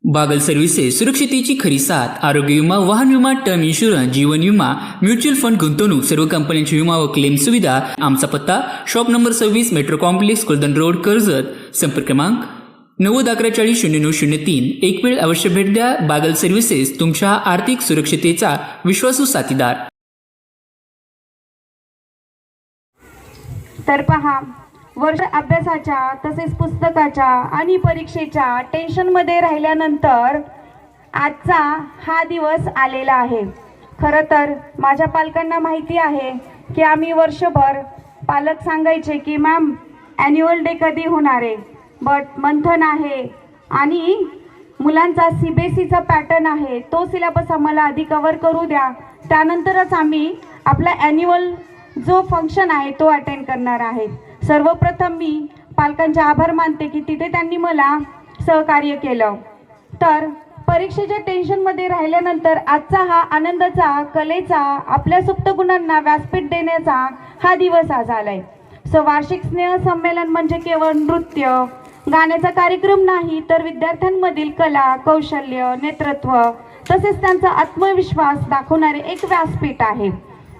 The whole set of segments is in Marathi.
बागल सर्व्हिसेस सुरक्षितेची खरी साथ. आरोग्य विमा, वाहन विमा, टर्म इन्शुरन्स, जीवन विमा, म्युच्युअल फंड, गुंतवणूक, सर्व कंपन्यांची विमा व क्लेम सुविधा. आमचा पत्ता shop number 26, metro complex, Kuldan road, Karjat. संपर्क क्रमांक 9011400903. एक वेळ अवश्य भेट द्या. बागल सर्व्हिसेस, तुमच्या आर्थिक सुरक्षितेचा विश्वासू साथीदार. तर पहा, वर्ष अभ्यासाच्या तसेच पुस्तकाच्या आणि परीक्षेच्या टेन्शनमध्ये राहिल्यानंतर आजचा हा दिवस आलेला आहे. खरं तर माझ्या पालकांना माहिती आहे की आम्ही वर्षभर पालक सांगायचे की मॅम ॲन्युअल डे कधी होणार आहे, बट मंथन आहे आणि मुलांचा CBSEचा पॅटर्न आहे, तो सिलेबस आम्हाला आधी कव्हर करू द्या, त्यानंतरच आम्ही आपला ॲन्युअल जो फंक्शन आहे तो अटेंड करणार आहे. सर्वप्रथम मी पालकांचे आभार मानते की तिथे त्यांनी मला सहकार्य केलं. तर परीक्षेच्या टेन्शनमध्ये राहिल्यानंतर आजचा हा आनंदाचा, कलेचा, आपल्या सुप्त गुणांना व्यासपीठ देण्याचा हा दिवस आज आलाय. वार्षिक स्नेह संमेलन म्हणजे केवळ नृत्य गाण्याचा कार्यक्रम नाही, तर विद्यार्थ्यांमधील कला, कौशल्य, नेतृत्व तसेच त्यांचा आत्मविश्वास दाखवणारे एक व्यासपीठ आहे.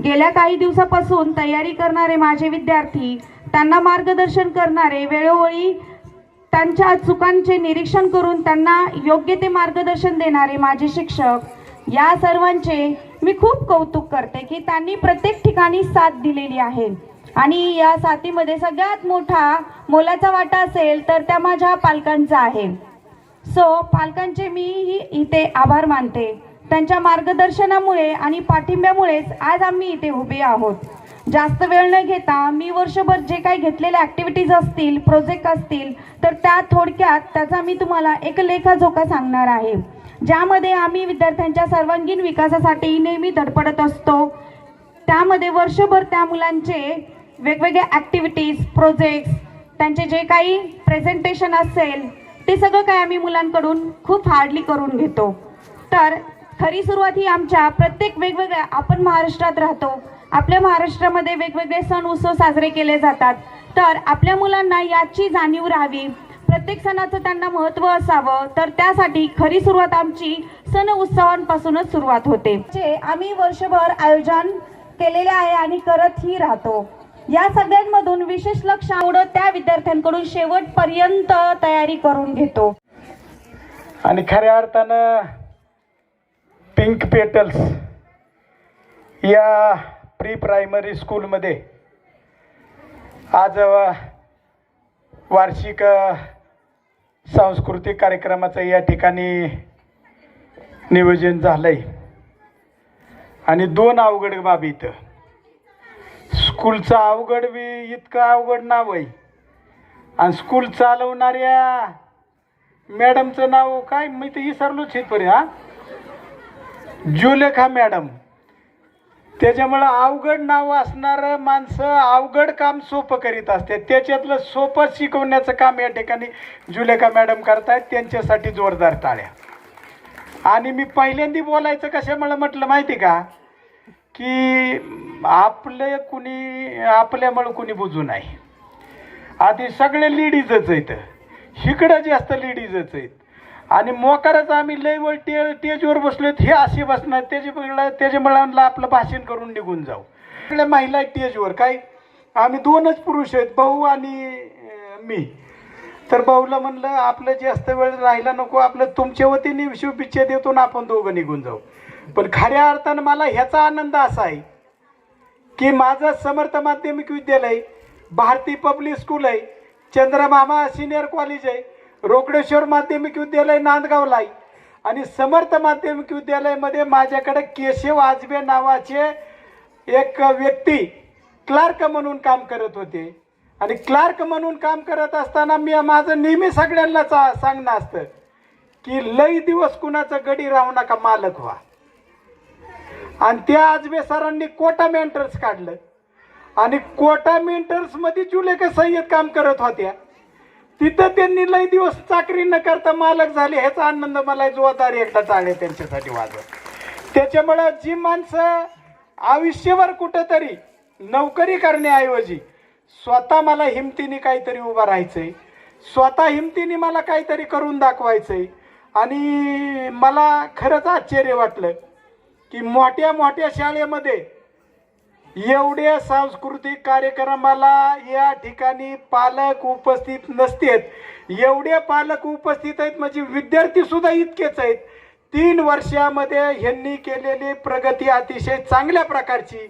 गेल्या काही दिवसापासून तयारी करणारे माझे विद्यार्थी, त्यांना मार्गदर्शन करणारे, वेळोवेळी त्यांच्या चुकांचे निरीक्षण करून त्यांना योग्य ते मार्गदर्शन देणारे माझे शिक्षक, या सर्वांचे मी खूप कौतुक करते की त्यांनी प्रत्येक ठिकाणी साथ दिलेली आहे. आणि या साथीमध्ये सगळ्यात मोठा मोलाचा वाटा असेल तर त्या माझ्या पालकांचा आहे. पालकांचे मी इथे आभार मानते. त्यांच्या मार्गदर्शनामुळे आणि पाठिंब्यामुळेच आज आम्ही इथे उभे आहोत. जास्त वेळ न घेता मी वर्षभर जे काही घेतलेल्या ॲक्टिव्हिटीज असतील, प्रोजेक्ट असतील, तर त्या थोडक्यात त्याचा मी तुम्हाला एक लेखाजोखा सांगणार आहे, ज्यामध्ये आम्ही विद्यार्थ्यांच्या सर्वांगीण विकासासाठी नेहमी धडपडत असतो. त्यामध्ये वर्षभर त्या मुलांचे वेगवेगळ्या ॲक्टिव्हिटीज, प्रोजेक्ट्स, त्यांचे जे काही प्रेझेंटेशन असेल ते सगळं काही आम्ही मुलांकडून खूप हार्डली करून घेतो. तर खरी सुरुवात ही आमच्या प्रत्येक वेगवेगळ्या, आपण महाराष्ट्रात राहतो, आपल्या महाराष्ट्रामध्ये वेगवेगळे सण उत्सव साजरे केले जातात, तर आपल्या मुलांना याची जाणीव राहावी, प्रत्येक सणाचं त्यांना महत्त्व असावं, तर त्यासाठी खरी सुरुवात आमची सण उत्सवांपासूनच सुरुवात होते. जे आम्ही वर्षभर आयोजन केलेले आहे आणि करतही राहतो. या सगळ्यांमधून विशेष लक्ष आवडत त्या विद्यार्थ्यांकडून शेवटपर्यंत तयारी करून घेतो. आणि खऱ्या अर्थानं पिंक पेटल्स या प्री प्रायमरी स्कूलमध्ये आज वार्षिक सांस्कृतिक कार्यक्रमाचं या ठिकाणी नियोजन झालं आहे. आणि दोन अवघड बाबी इथं. स्कूलचं अवघड बी इतकं अवघड नाव आहे आणि स्कूल चालवणाऱ्या मॅडमचं नाव काय मी तर विसरलोच इथपर्यंत. जुलेखा मॅडम. त्याच्यामुळं अवघड नाव असणारं माणसं अवघड काम सोपं करीत असते. त्याच्यातलं सोपं शिकवण्याचं काम या ठिकाणी जुलेखा मॅडम करतायत. त्यांच्यासाठी जोरदार टाळ्या. आणि मी पहिल्यांदा बोलायचं कशामुळं म्हटलं माहिती का, की आपल्यामुळं कुणी बुजू नाही. आधी सगळे लेडीजच आहेत, इकडं जास्त लेडीजच आहेत. आणि मोकारच आम्ही लय वेळ टेजवर बसलोत, हे असे बसणार, त्याच्यामुळे आपलं भाषण करून निघून जाऊ. सगळ्या महिला टेजवर, काय आम्ही दोनच पुरुष आहेत, भाऊ आणि मी. तर भाऊला म्हणलं आपलं जास्त वेळ राहिला नको, आपलं तुमच्या वतीने शुभेच्छा देतो ना, आपण दोघं निघून जाऊ. पण खऱ्या अर्थानं मला ह्याचा आनंद असा आहे की माझं समर्थ माध्यमिक विद्यालय, भारती पब्लिक स्कूल आहे, चंद्रभामा सिनियर कॉलेज आहे, रोकडेश्वर माध्यमिक विद्यालय नांदगावला आहे, आणि समर्थ माध्यमिक विद्यालयामध्ये माझ्याकडे केशव आजबे नावाचे एक व्यक्ती क्लार्क म्हणून काम करत होते. आणि क्लार्क म्हणून काम करत असताना माझं नेहमी सगळ्यांना सांगणं असतं की लई दिवस कुणाचं गडी राहू नका, मालक व्हा. आणि त्या आजबे सरांनी कोटा मेंटर्स काढलं आणि कोटा मेंटर्समध्ये जुलेखा सय्यद काम करत होत्या. तिथं त्यांनी लई दिवस चाकरी न करता मालक झाले. ह्याचा आनंद मला जोरदार एकदा टाळले त्यांच्यासाठी वाजवत. त्याच्यामुळं जी माणसं आयुष्यभर कुठंतरी नोकरी करण्याऐवजी स्वतः मला हिमतीने काहीतरी उभं राहायचंय, स्वतः हिमतीने मला काहीतरी करून दाखवायचंय आणि मला खरंच आश्चर्य वाटलं की मोठ्या मोठ्या शाळेमध्ये एवढ्या सांस्कृतिक कार्यक्रमाला या ठिकाणी पालक उपस्थित नसतेत. एवढे पालक उपस्थित आहेत म्हणजे विद्यार्थी सुद्धा इतकेच आहेत. 3 वर्षामध्ये ह्यांनी केलेली प्रगती अतिशय चांगल्या प्रकारची.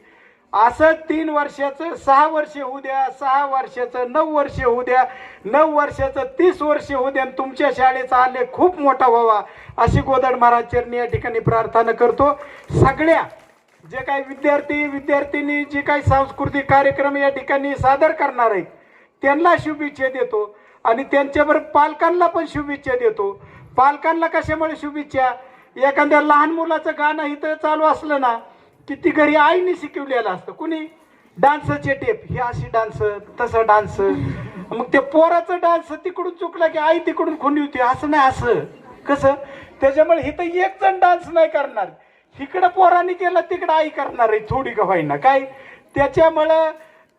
असं 3 वर्षाचं 6 वर्ष होऊ द्या, 6 वर्षाचं 9 वर्ष होऊ द्या, 9 वर्षाचं 30 वर्ष होऊ द्या, तुमच्या शाळेचा आलेख खूप मोठा व्हावा अशी गोदड महाराज चरणी या ठिकाणी प्रार्थना करतो. सगळ्या जे काही विद्यार्थी जे काही सांस्कृतिक कार्यक्रम या ठिकाणी सादर करणार आहेत त्यांना शुभेच्छा देतो आणि त्यांच्याबरोबर पालकांना पण शुभेच्छा देतो. पालकांना कशामुळे शुभेच्छा, एखाद्या लहान मुलाचं गाणं इथं चालू असलं ना की ती घरी आईने शिकवलेलं असतं. कुणी डान्सचे टेप, हे अशी डान्स तसं डान्स, मग ते पोराचं डान्स तिकडून चुकला की आई तिकडून खुंडी होती. असं नाही, असं कसं, त्याच्यामुळे इथं एक जण डान्स नाही करणार, इकडं पोरांनी केलं तिकडं आई करणार आहे थोडी का होईना काय. त्याच्यामुळं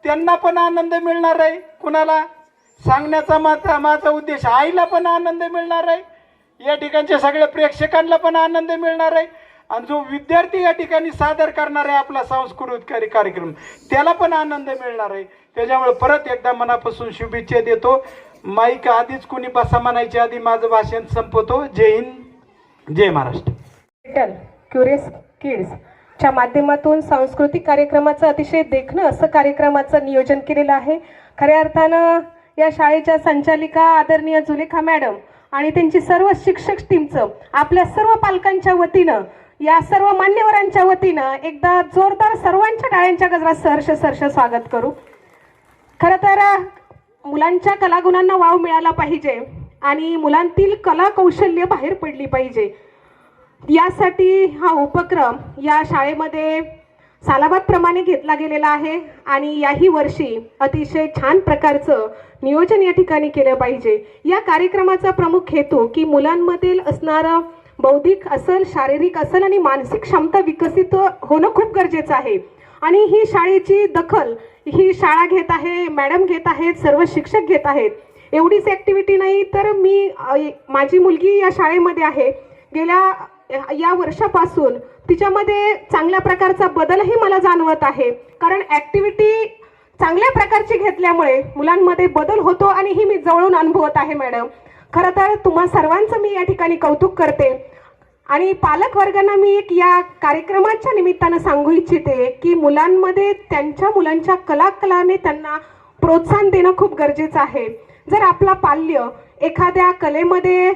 त्यांना पण आनंद मिळणार आहे. कुणाला सांगण्याचा माझा उद्देश, आईला पण आनंद मिळणार आहे, या ठिकाणच्या सगळ्या प्रेक्षकांना पण आनंद मिळणार आहे आणि जो विद्यार्थी या ठिकाणी सादर करणार आहे आपला सांस्कृतिक कार्यक्रम त्याला पण आनंद मिळणार आहे. त्याच्यामुळे परत एकदा मनापासून शुभेच्छा देतो. माईक आधीच कुणी बसा म्हणायच्या आधी माझं भाषण संपवतो. जय हिंद, जय महाराष्ट्र. क्युरियस किड्सच्या माध्यमातून सांस्कृतिक कार्यक्रमाचं अतिशय देखणं असं कार्यक्रमाचं नियोजन केलेलं आहे. खऱ्या अर्थानं या शाळेच्या संचालिका आदरणीय जुलेखा मॅडम आणि त्यांची सर्व शिक्षक टीमचं आपल्या सर्व पालकांच्या वतीनं, या सर्व मान्यवरांच्या वतीनं एकदा जोरदार सर्वांच्या टाळ्यांच्या गजरात सहर्ष स्वागत करू. खरं तर मुलांच्या कलागुणांना वाव मिळाला पाहिजे आणि मुलांतील कला कौशल्य बाहेर पडली पाहिजे. यासाठी हा उपक्रम या शाळेमध्ये सालाबादप्रमाणे घेतला गेलेला आहे आणि याही वर्षी अतिशय छान प्रकारचं नियोजन या ठिकाणी केलं पाहिजे. या कार्यक्रमाचा प्रमुख हेतू की मुलांमधील असणारं बौद्धिक असेल, शारीरिक असेल आणि मानसिक क्षमता विकसित होणं खूप गरजेचं आहे आणि ही शाळेची दखल ही शाळा घेत आहे, मॅडम घेत आहेत, सर्व शिक्षक घेत आहेत. एवढीच ॲक्टिव्हिटी नाही तर माझी मुलगी या शाळेमध्ये आहे. गेल्या या वर्षापासून तिच्यामध्ये चांगल्या प्रकारचा बदलही मला जाणवत आहे, कारण ॲक्टिव्हिटी चांगल्या प्रकारची घेतल्यामुळे मुलांमध्ये बदल होतो आणि ही मी जवळून अनुभवत आहे. मॅडम, खरं तर तुम्हा सर्वांचं मी या ठिकाणी कौतुक करते आणि पालक वर्गांना मी एक या कार्यक्रमाच्या निमित्तानं सांगू इच्छिते की मुलांमध्ये त्यांच्या मुलांच्या कलाने त्यांना प्रोत्साहन देणं खूप गरजेचं आहे. जर आपला पाल्य एखाद्या कलेमध्ये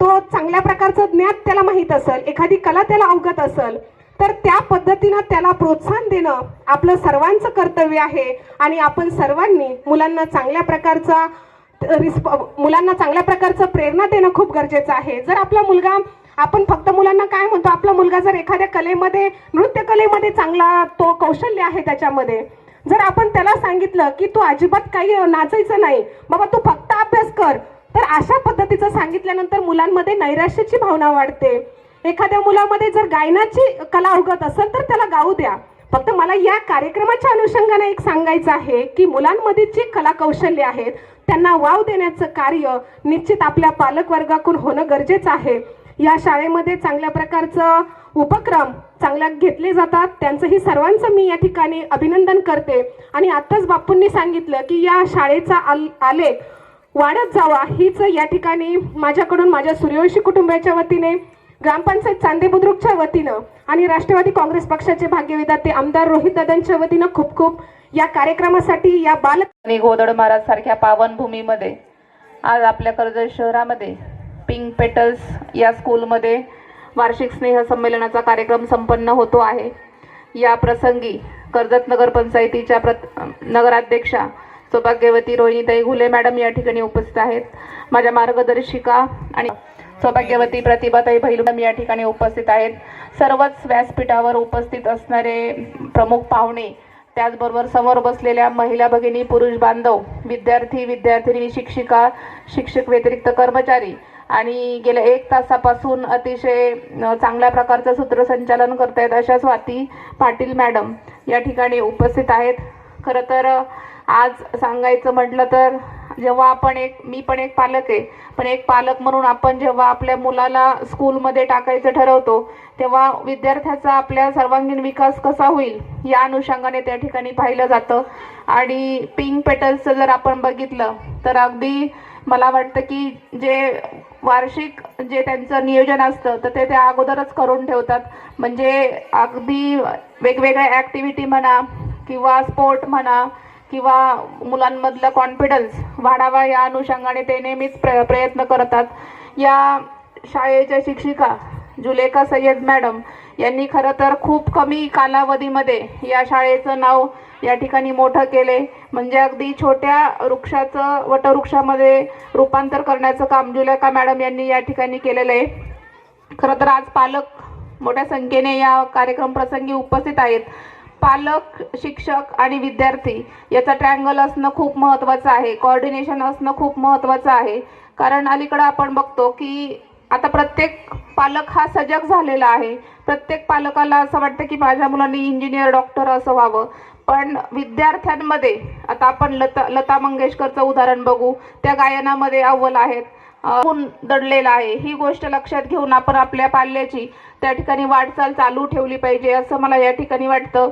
तो चांगल्या प्रकारचं ज्ञान त्याला माहीत असेल, एखादी कला त्याला अवगत असेल, तर त्या पद्धतीनं त्याला प्रोत्साहन देणं आपलं सर्वांचं कर्तव्य आहे आणि आपण सर्वांनी मुलांना चांगल्या प्रकारचं प्रेरणा देणं खूप गरजेचं आहे. जर आपला मुलगा, आपण फक्त मुलांना काय म्हणतो, आपला मुलगा जर एखाद्या कलेमध्ये, नृत्य कलेमध्ये चांगला तो कौशल्य आहे त्याच्यामध्ये, जर आपण त्याला सांगितलं की तू अजिबात काही नाचायचं नाही बाबा, तू फक्त अभ्यास कर, तर अशा पद्धतीचं सांगितल्यानंतर मुलांमध्ये नैराश्याची भावना वाढते. एखाद्या मुलामध्ये जर गायनाची कला अवगत असेल तर त्याला गाऊ द्या. फक्त मला या कार्यक्रमाच्या अनुषंगाने एक सांगायचं आहे की मुलांमध्ये जी कला कौशल्य आहेत त्यांना वाव देण्याचं कार्य निश्चित आपल्या पालकवर्गाकडून होणं गरजेचं आहे. या शाळेमध्ये चांगल्या प्रकारचं उपक्रम चांगल्या घेतले जातात, त्यांचंही सर्वांचं मी या ठिकाणी अभिनंदन करते. आणि आत्ताच बापूंनी सांगितलं की या शाळेचा आलेख वाढत जावा हीच या ठिकाणी माझ्याकडून, माझ्या सूर्यवंशी कुटुंबाच्या वतीने, ग्रामपंचायत चांदे बुद्रुकच्या वतीनं आणि राष्ट्रवादी काँग्रेस पक्षाचे भाग्यविधाते आमदार रोहित दादांच्या वतीनं खूप खूप या कार्यक्रमासाठी, या बालक गोदड महाराज सारख्या पावन भूमीमध्ये आज आपल्या कर्जत शहरामध्ये पिंक पेटल्स या स्कूलमध्ये वार्षिक स्नेह संमेलनाचा कार्यक्रम संपन्न होतो आहे. या प्रसंगी कर्जत नगरपंचायतीच्या नगराध्यक्षा सौभाग्यवती रोहिणीताई घुले मॅडम या ठिकाणी उपस्थित आहेत. माझ्या मार्गदर्शिका आणि सौभाग्यवती प्रतिभाताई भैलू मॅडम या ठिकाणी उपस्थित आहेत. सर्वच व्यासपीठावर उपस्थित असणारे प्रमुख पाहुणे, त्याचबरोबर समोर बसलेल्या महिला भगिनी, पुरुष बांधव, विद्यार्थी, विद्यार्थिनी, शिक्षिका, शिक्षक व्यतिरिक्त कर्मचारी आणि गेल्या 1 तासापासून अतिशय चांगल्या प्रकारचं सूत्रसंचालन करतायत अशा स्वाती पाटील मॅडम या ठिकाणी उपस्थित आहेत. खरं तर आज सांगायचं म्हटलं तर जेव्हा मी पण एक पालक आहे, पण एक पालक म्हणून आपण जेव्हा आपल्या मुलाला स्कूलमध्ये टाकायचं ठरवतो तेव्हा विद्यार्थ्याचा आपल्या सर्वांगीण विकास कसा होईल या अनुषंगाने त्या ठिकाणी पाहिलं जातं. आणि पिंक पेटल्सचं जर आपण बघितलं तर अगदी मला वाटतं की जे वार्षिक जे त्यांचं नियोजन असतं तर ते अगोदरच करून ठेवतात. म्हणजे अगदी वेगवेगळ्या ॲक्टिव्हिटी म्हणा किंवा स्पोर्ट म्हणा किंवा मुलांमधला कॉन्फिडन्स वाढावा या अनुषंगाने ते नेहमीच प्रयत्न करतात. या शाळेच्या शिक्षिका जुलेखा सय्यद मॅडम यांनी खरं तर खूप कमी कालावधीमध्ये या शाळेचं नाव या ठिकाणी मोठं केले. म्हणजे अगदी छोट्या वृक्षाचं वटवृक्षामध्ये रूपांतर करण्याचं काम जुलेखा मॅडम यांनी या ठिकाणी केलेलं आहे. खरं तर आज पालक मोठ्या संख्येने या कार्यक्रम प्रसंगी उपस्थित आहेत. पालक, शिक्षक आणि विद्यार्थी याचा ट्रँगल असणं खूप महत्त्वाचं आहे, कोऑर्डिनेशन असणं खूप महत्त्वाचं आहे. कारण अलीकडं आपण बघतो की आता प्रत्येक पालक हा सजग झालेला आहे. प्रत्येक पालकाला असं वाटतं की माझ्या मुलांनी इंजिनियर, डॉक्टर असं व्हावं. पण विद्यार्थ्यांमध्ये आता आपण लता मंगेशकरचं उदाहरण बघू, त्या गायनामध्ये अव्वल आहेत, दडलेला आहे. ही गोष्ट लक्षात घेऊन आपण आपल्या पाल्याची त्या ठिकाणी वाटचाल चालू ठेवली पाहिजे असं मला या ठिकाणी वाटतं.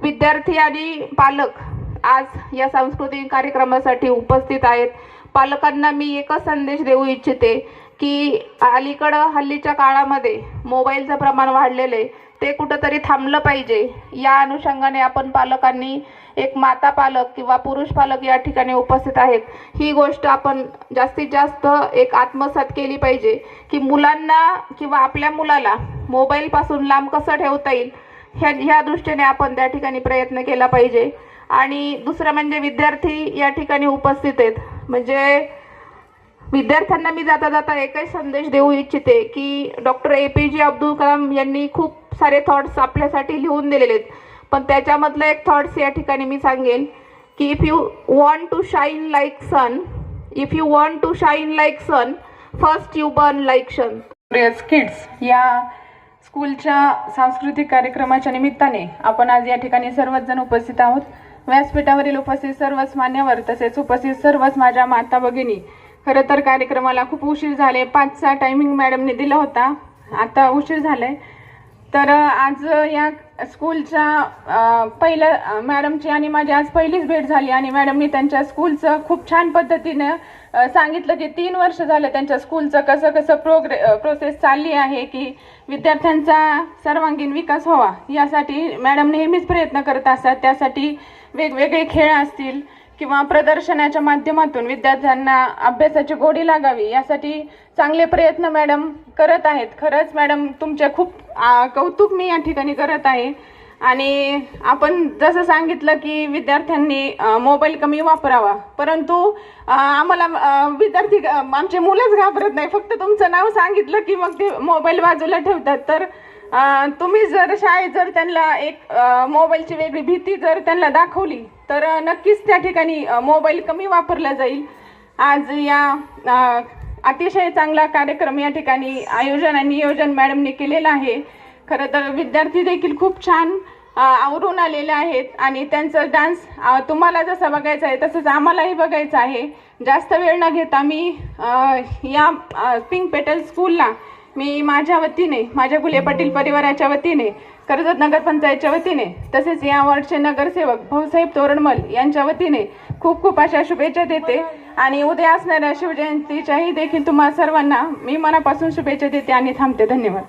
विद्यार्थी आणि पालक आज या सांस्कृतिक कार्यक्रमासाठी उपस्थित आहेत. पालकांना मी एकच संदेश देऊ इच्छिते की अलीकडं हल्लीच्या काळामध्ये मोबाईलचं प्रमाण वाढलेलं आहे, ते कुठंतरी थांबलं पाहिजे. या अनुषंगाने आपण पालकांनी एक माता पालक किंवा पुरुष पालक या ठिकाणी उपस्थित आहेत, ही गोष्ट आपण जास्तीत जास्त एक आत्मसात केली पाहिजे की मुलांना किंवा आपल्या मुलाला मोबाईलपासून लांब कसं ठेवता येईल ह्या दृष्टीने आपण त्या ठिकाणी प्रयत्न केला पाहिजे. आणि दुसरं म्हणजे विद्यार्थी या ठिकाणी उपस्थित आहेत. म्हणजे विद्यार्थ्यांना मी जाता जाता एकच संदेश देऊ इच्छिते की डॉक्टर APJ अब्दुल कलाम यांनी खूप सारे थॉट्स आपल्यासाठी लिहून दिलेले आहेत, पण त्याच्यामधलं एक थॉट्स या ठिकाणी मी सांगेन की if you want to shine like sun first you burn like sun. Kids या स्कूलच्या सांस्कृतिक कार्यक्रमाच्या निमित्ताने आपण आज या ठिकाणी सर्वच जण उपस्थित आहोत. व्यासपीठावरील उपस्थित सर्वच मान्यवर तसेच उपस्थित सर्वच माझ्या माता भगिनी. खरं तर कार्यक्रमाला खूप उशीर झाले, 5चा टायमिंग मॅडमने दिला होता, आता उशीर झालाय. तर आज या स्कूलच्या पहिल्या मॅडमची आणि माझी आज पहिलीच भेट झाली आणि मॅडमनी त्यांच्या स्कूलचं खूप छान पद्धतीनं सांगितलं की 3 वर्ष झालं त्यांच्या स्कूलचं कसं प्रोसेस चालली आहे की विद्यार्थ्यांचा सर्वांगीण विकास व्हावा यासाठी मॅडम नेहमीच प्रयत्न करत असतात. त्यासाठी वेगवेगळे खेळ असतील किंवा प्रदर्शनाच्या माध्यमातून विद्यार्थ्यांना अभ्यासाची गोडी लागावी यासाठी चांगले प्रयत्न मॅडम करत आहेत. खरंच मॅडम तुमचे खूप कौतुक मी या ठिकाणी करत आहे. आणि आपण जसं सांगितलं की विद्यार्थ्यांनी मोबाईल कमी वापरावा, परंतु आम्हाला विद्यार्थी आमचे मुलंच घाबरत नाही. फक्त तुमचं नाव सांगितलं की मग ते मोबाईल बाजूला ठेवतात. तर तुम्ही जर शाळेत जर त्यांना एक मोबाईलची वेगळी भीती जर त्यांना दाखवली तर नक्कीच त्या ठिकाणी मोबाईल कमी वापरला जाईल. आज या अतिशय चांगला कार्यक्रम या ठिकाणी आयोजन आणि नियोजन मॅडमने केलेलं आहे. खरं तर विद्यार्थी देखील खूप छान आवरून आलेले आहेत आणि त्यांचं डान्स तुम्हाला जसं बघायचं आहे तसंच आम्हालाही बघायचं आहे. जास्त वेळ न घेता मी या पिंक पेटल स्कूलला मी माझ्या वतीने, माझ्या गुले पाटील परिवाराच्या वतीने, कर्जत नगरपंचायतच्या वतीने तसेच या वॉर्डचे नगरसेवक भाऊसाहेब तोरणमल यांच्या वतीने खूप खूप अशा शुभेच्छा देते. आणि उद्या असणाऱ्या शिवजयंतीच्याही देखील तुम्हा सर्वांना मी मनापासून शुभेच्छा देते आणि थांबते. धन्यवाद.